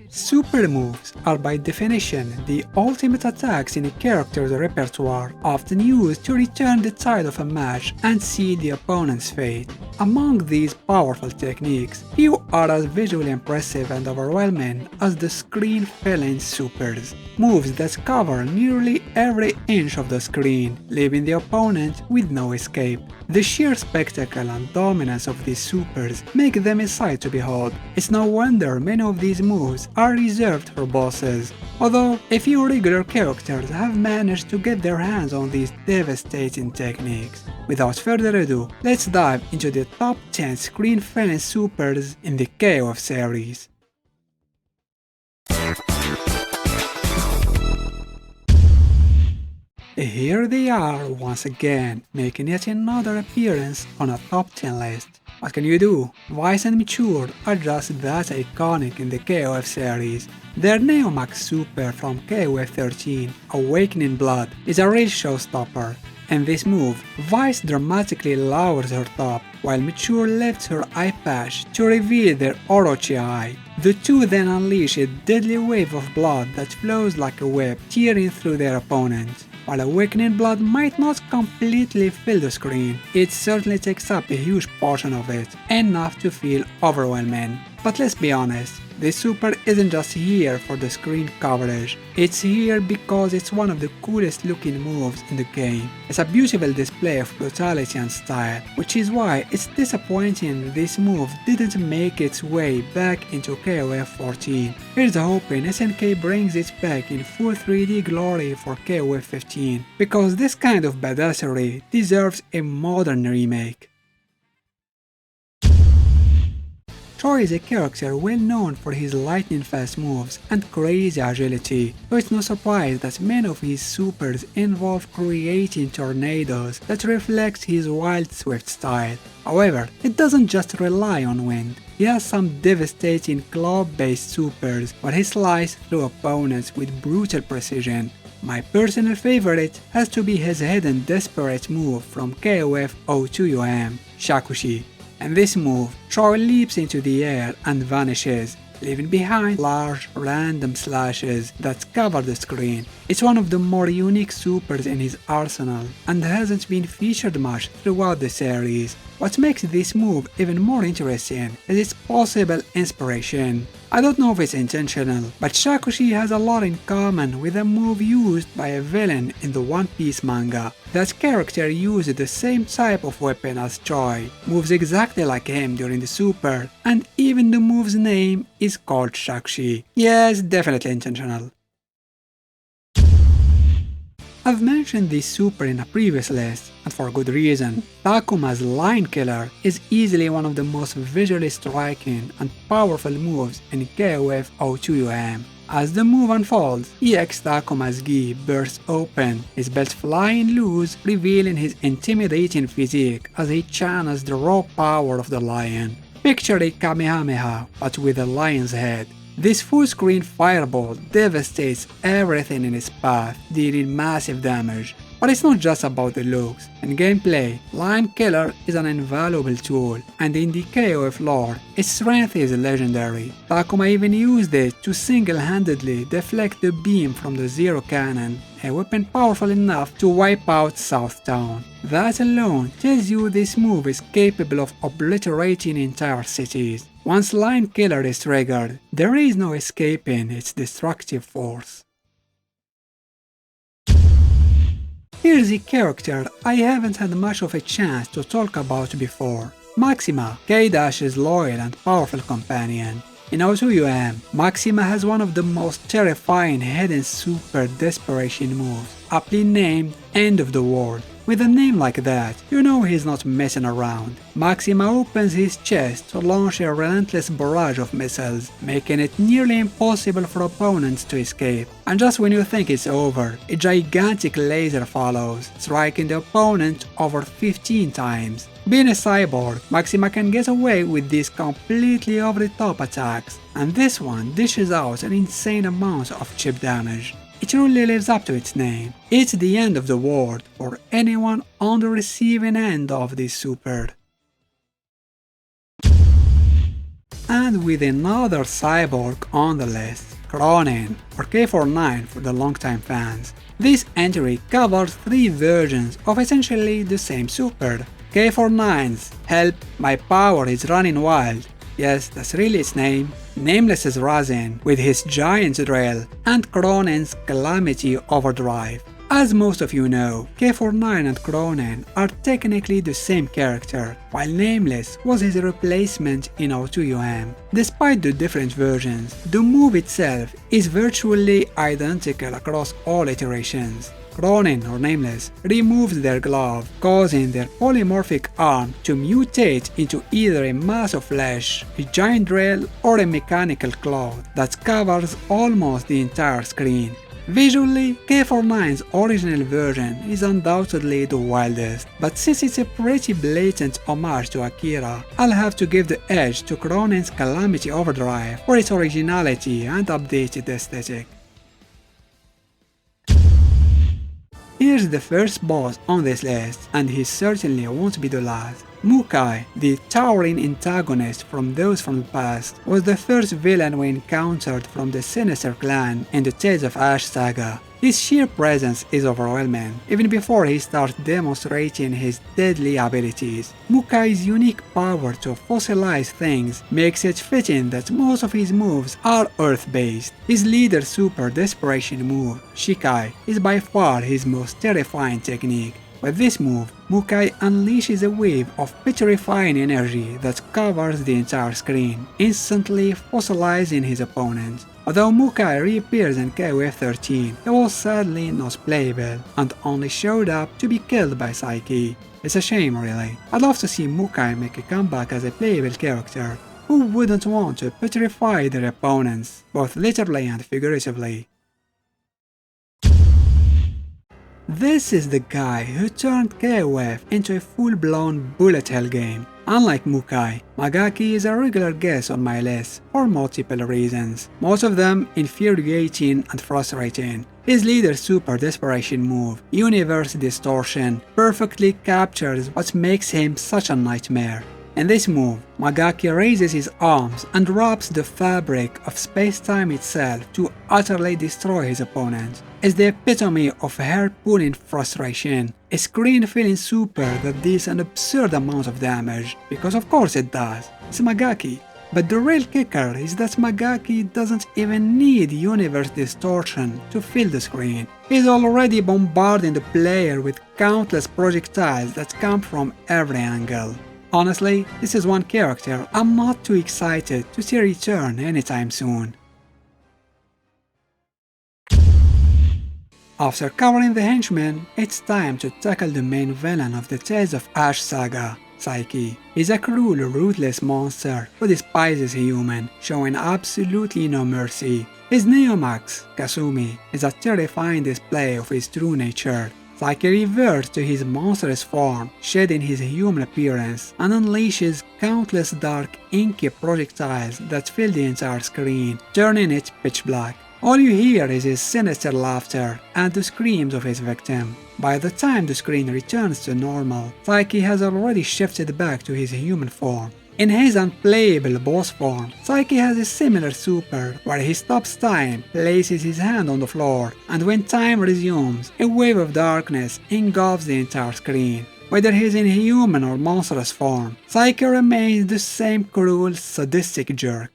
Super moves are by definition the ultimate attacks in a character's repertoire, often used to return the tide of a match and seal the opponent's fate. Among these powerful techniques, few are as visually impressive and overwhelming as the screen-filling supers, moves that cover nearly every inch of the screen, leaving the opponent with no escape. The sheer spectacle and dominance of these supers make them a sight to behold. It's no wonder many of these moves are reserved for bosses, although a few regular characters have managed to get their hands on these devastating techniques. Without further ado, let's dive into the top 10 screen-filling supers in the KOF series. Here they are once again, making yet another appearance on a top 10 list. What can you do? Vice and Mature are just that iconic in the KOF series. Their Neomax Super from KOF 13, Awakening Blood, is a real showstopper. In this move, Vice dramatically lowers her top, while Mature lifts her eye patch to reveal their Orochi eye. The two then unleash a deadly wave of blood that flows like a web, tearing through their opponent. While Awakening Blood might not completely fill the screen, it certainly takes up a huge portion of it, enough to feel overwhelming. But let's be honest, this super isn't just here for the screen coverage, it's here because it's one of the coolest looking moves in the game. It's a beautiful display of brutality and style, which is why it's disappointing this move didn't make its way back into KOF 14. Here's hoping SNK brings it back in full 3D glory for KOF 15, because this kind of badassery deserves a modern remake. Shory is a character well known for his lightning-fast moves and crazy agility, so it's no surprise that many of his supers involve creating tornadoes that reflect his wild swift style. However, it doesn't just rely on wind. He has some devastating club-based supers where he slices through opponents with brutal precision. My personal favorite has to be his hidden desperate move from KOF 02UM, Shakushi. In this move, Shory leaps into the air and vanishes, leaving behind large, random slashes that cover the screen. It's one of the more unique supers in his arsenal, and hasn't been featured much throughout the series. What makes this move even more interesting is its possible inspiration. I don't know if it's intentional, but Shakushi has a lot in common with a move used by a villain in the One Piece manga. That character used the same type of weapon as Choi, moves exactly like him during the super, and even the move's name is called Shakushi. Yes, definitely intentional. I've mentioned this super in a previous list, and for good reason. Takuma's Line Killer is easily one of the most visually striking and powerful moves in KOF 02UM. As the move unfolds, EX Takuma's gi bursts open, his belt flying loose, revealing his intimidating physique as he channels the raw power of the lion. Picture a Kamehameha, but with a lion's head. This full-screen fireball devastates everything in its path, dealing massive damage. But it's not just about the looks. In gameplay, Line Killer is an invaluable tool, and in the KOF lore, its strength is legendary. Takuma even used it to single-handedly deflect the beam from the Zero Cannon, a weapon powerful enough to wipe out South Town. That alone tells you this move is capable of obliterating entire cities. Once Line Killer is triggered, there is no escaping its destructive force. Here's a character I haven't had much of a chance to talk about before. Maxima, K-Dash's loyal and powerful companion. In 02UM, Maxima has one of the most terrifying hidden super desperation moves, aptly named End of the World. With a name like that, you know he's not messing around. Maxima opens his chest to launch a relentless barrage of missiles, making it nearly impossible for opponents to escape. And just when you think it's over, a gigantic laser follows, striking the opponent over 15 times. Being a cyborg, Maxima can get away with these completely over-the-top attacks, and this one dishes out an insane amount of chip damage. It truly lives up to its name. It's the end of the world for anyone on the receiving end of this super. and with another cyborg on the list, Cronin, or K49 for the longtime fans. This entry covers 3 versions of essentially the same super. K49's Help, My Power is Running Wild, yes, that's really its name, Nameless as Razin with his giant drill, and Cronin's Calamity Overdrive. As most of you know, K49 and Cronin are technically the same character, while Nameless was his replacement in O2UM. Despite the different versions, the move itself is virtually identical across all iterations. Cronin, or Nameless, removes their glove, causing their polymorphic arm to mutate into either a mass of flesh, a giant drill, or a mechanical claw that covers almost the entire screen. Visually, K49's original version is undoubtedly the wildest, but since it's a pretty blatant homage to Akira, I'll have to give the edge to Cronin's Calamity Overdrive for its originality and updated aesthetic. Here's the first boss on this list, and he certainly won't be the last. Mukai, the towering antagonist from Those from the Past, was the first villain we encountered from the Sinister clan in the Tales of Ash saga. His sheer presence is overwhelming, even before he starts demonstrating his deadly abilities. Mukai's unique power to fossilize things makes it fitting that most of his moves are earth-based. His leader super desperation move, Shikai, is by far his most terrifying technique. With this move, Mukai unleashes a wave of petrifying energy that covers the entire screen, instantly fossilizing his opponent. Although Mukai reappears in KOF 13, he was sadly not playable, and only showed up to be killed by Psyche. It's a shame really. I'd love to see Mukai make a comeback as a playable character. Who wouldn't want to petrify their opponents, both literally and figuratively? This is the guy who turned KOF into a full-blown bullet hell game. Unlike Mukai, Magaki is a regular guest on my list for multiple reasons, most of them infuriating and frustrating. His leader's super desperation move, Universe Distortion, perfectly captures what makes him such a nightmare. In this move, Magaki raises his arms and wraps the fabric of space-time itself to utterly destroy his opponent. It's the epitome of hair-pulling frustration, a screen-filling super that deals an absurd amount of damage, because of course it does, it's Magaki. But the real kicker is that Magaki doesn't even need Universe Distortion to fill the screen. He's already bombarding the player with countless projectiles that come from every angle. Honestly, this is one character I'm not too excited to see return anytime soon. After covering the henchmen, it's time to tackle the main villain of the Tales of Ash saga, Psyche. He's a cruel, ruthless monster who despises a human, showing absolutely no mercy. His Neomax, Kasumi, is a terrifying display of his true nature. Psyche reverts to his monstrous form, shedding his human appearance, and unleashes countless dark, inky projectiles that fill the entire screen, turning it pitch black. All you hear is his sinister laughter and the screams of his victim. By the time the screen returns to normal, Psyche has already shifted back to his human form. In his unplayable boss form, Psyche has a similar super, where he stops time, places his hand on the floor, and when time resumes, a wave of darkness engulfs the entire screen. Whether he's in human or monstrous form, Psyche remains the same cruel, sadistic jerk.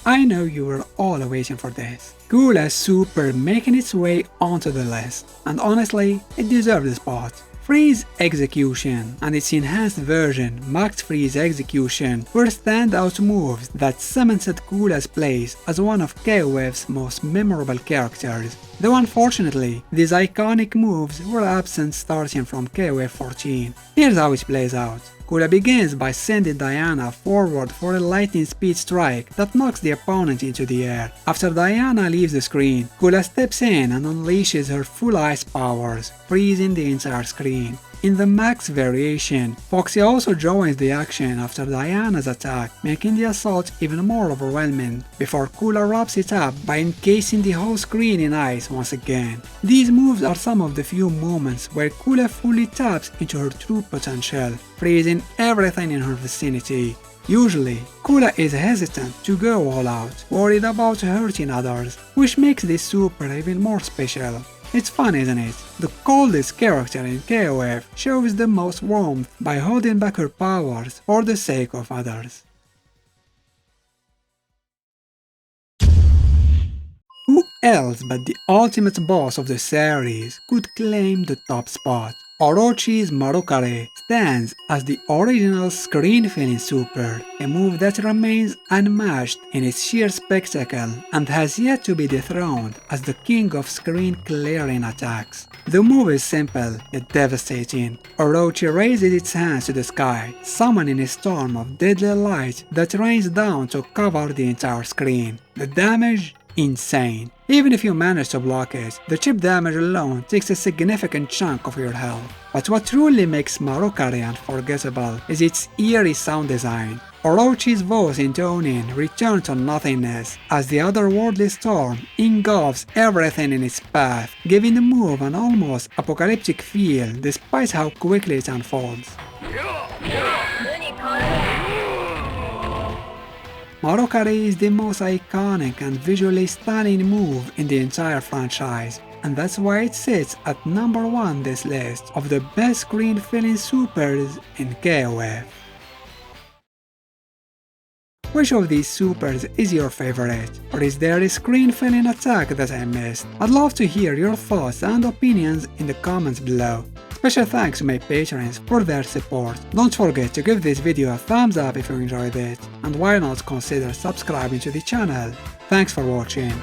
I know you were all waiting for this. Kula's super making its way onto the list, and honestly, it deserves a spot. Freeze Execution and its enhanced version, Max Freeze Execution, were standout moves that cemented Kula's place as one of KOF's most memorable characters. Though unfortunately, these iconic moves were absent starting from KOF 14. Here's how it plays out. Kula begins by sending Diana forward for a lightning speed strike that knocks the opponent into the air. After Diana leaves the screen, Kula steps in and unleashes her full ice powers, freezing the entire screen. In the max variation, Foxy also joins the action after Diana's attack, making the assault even more overwhelming, before Kula wraps it up by encasing the whole screen in ice once again. These moves are some of the few moments where Kula fully taps into her true potential, freezing everything in her vicinity. Usually, Kula is hesitant to go all out, worried about hurting others, which makes this super even more special. It's fun, isn't it? The coldest character in KOF shows the most warmth by holding back her powers for the sake of others. Who else but the ultimate boss of the series could claim the top spot? Orochi's Marukare stands as the original screen-filling super, a move that remains unmatched in its sheer spectacle and has yet to be dethroned as the king of screen-clearing attacks. The move is simple yet devastating. Orochi raises its hands to the sky, summoning a storm of deadly light that rains down to cover the entire screen. The damage? Insane. Even if you manage to block it, the chip damage alone takes a significant chunk of your health. But what truly makes Marukare unforgettable is its eerie sound design. Orochi's voice intoning returns to nothingness as the otherworldly storm engulfs everything in its path, giving the move an almost apocalyptic feel despite how quickly it unfolds. Marukare is the most iconic and visually stunning move in the entire franchise, and that's why it sits at number 1 on this list of the best screen-filling supers in KOF. Which of these supers is your favorite, or is there a screen-filling attack that I missed? I'd love to hear your thoughts and opinions in the comments below. Special thanks to my patrons for their support. Don't forget to give this video a thumbs up if you enjoyed it, and why not consider subscribing to the channel. Thanks for watching.